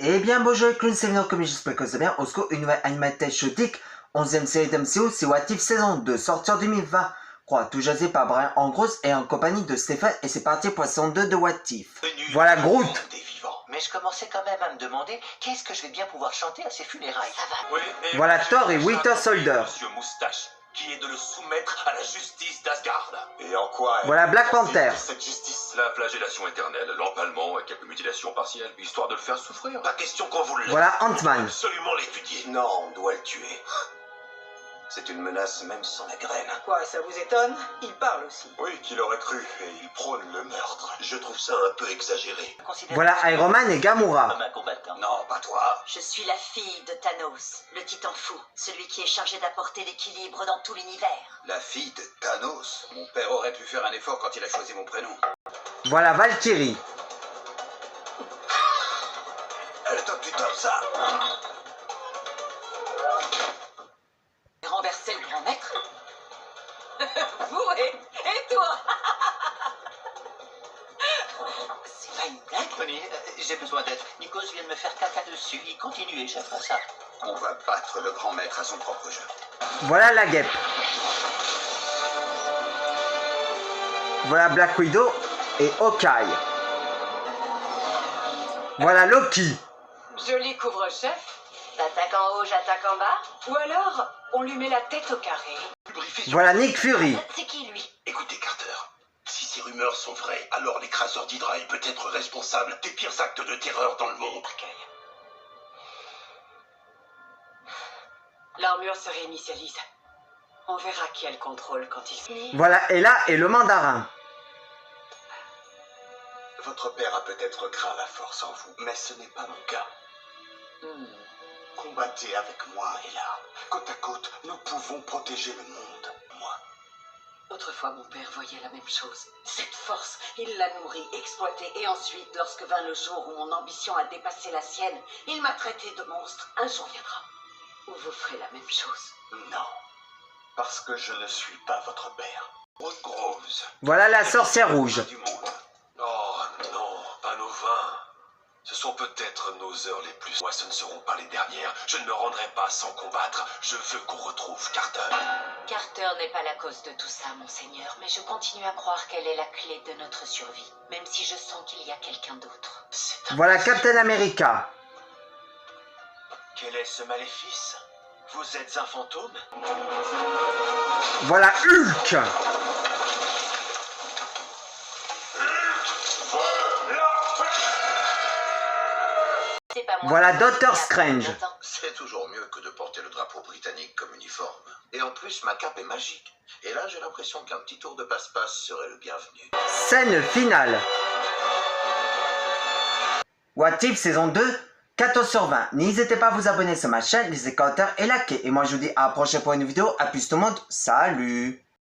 Eh bien bonjour les clowns, c'est Vino, comme j'espère que vous allez bien. Au secours, une nouvelle animation shooting, 11e série d'MCU, c'est What If saison 2, sortie en 2020. Croix, tout jasé par Brian Andrews et en compagnie de Stéphane, et c'est parti pour la saison 2 de What If. Voilà Groot. Mais je commençais quand même à me demander qu'est-ce que je vais bien pouvoir chanter à ces funérailles. Ça va. Oui, Voilà Thor et Winter Soldier. Monsieur Moustache, qui est de le soumettre à la justice d'Asgard. Et en quoi Voilà Black Panther. Cette justice, la flagellation éternelle, l'empalement et quelques mutilations partielles, histoire de le faire souffrir. Pas question qu'on vous le laisse. Voilà Ant-Man. Absolument l'étudier. Non, on doit le tuer. C'est une menace même sans la graine. Quoi, ça vous étonne? Il parle aussi. Oui, qu'il aurait cru, et il prône le meurtre. Je trouve ça un peu exagéré. Voilà Iron Man et Gamora. Comme un combattant. Non, pas toi. Je suis la fille de Thanos, le titan fou, celui qui est chargé d'apporter l'équilibre dans tout l'univers. La fille de Thanos. Mon père aurait pu faire un effort quand il a choisi mon prénom. Voilà Valkyrie. Elle top du top, ça. Renverser le grand maître. Vous et toi. C'est pas une blague. Tony, j'ai besoin d'aide. Nikos vient de me faire caca dessus. Il continue et j'aimerais ça. On va battre le grand maître à son propre jeu. Voilà la guêpe. Voilà Black Widow et Hawkeye. Voilà Loki. Joli couvre-chef. T'attaques en haut, j'attaque en bas. Ou alors, on lui met la tête au carré. Voilà Nick Fury. C'est qui lui? Écoutez, Carter. Si ces rumeurs sont vraies, alors l'écraseur d'Hydra est peut-être responsable des pires actes de terreur dans le monde. L'armure se réinitialise. On verra qui a le contrôle quand il finit. Voilà Ella et le mandarin. Votre père a peut-être craint la force en vous, mais ce n'est pas mon cas. Combattez avec moi, Ella. Côte à côte, nous pouvons protéger le monde. Moi. Autrefois, mon père voyait la même chose. Cette force, il l'a nourrie, exploitée, et ensuite, lorsque vint le jour où mon ambition a dépassé la sienne, il m'a traité de monstre. Un jour viendra où vous ferez la même chose. Non. Parce que je ne suis pas votre père. Wood Groves. Voilà la sorcière rouge. Du monde. Oh non, pas nos vins. Ce sont peut-être nos heures les plus... Moi, ce ne seront pas les dernières. Je ne me rendrai pas sans combattre. Je veux qu'on retrouve Carter. Carter n'est pas la cause de tout ça, monseigneur, mais je continue à croire qu'elle est la clé de notre survie, même si je sens qu'il y a quelqu'un d'autre. Voilà Captain America. Quel est ce maléfice? Vous êtes un fantôme? Voilà Hulk. C'est pas moi. Voilà Doctor Strange. Attends. C'est toujours mieux que de porter le drapeau britannique comme uniforme. Et en plus, ma cape est magique. Et là, j'ai l'impression qu'un petit tour de passe-passe serait le bienvenu. Scène finale. What If saison 2, 14 sur 20. N'hésitez pas à vous abonner sur ma chaîne, laissez des commentaires et liker. Et moi je vous dis à la prochaine pour une vidéo. A plus tout le monde. Salut.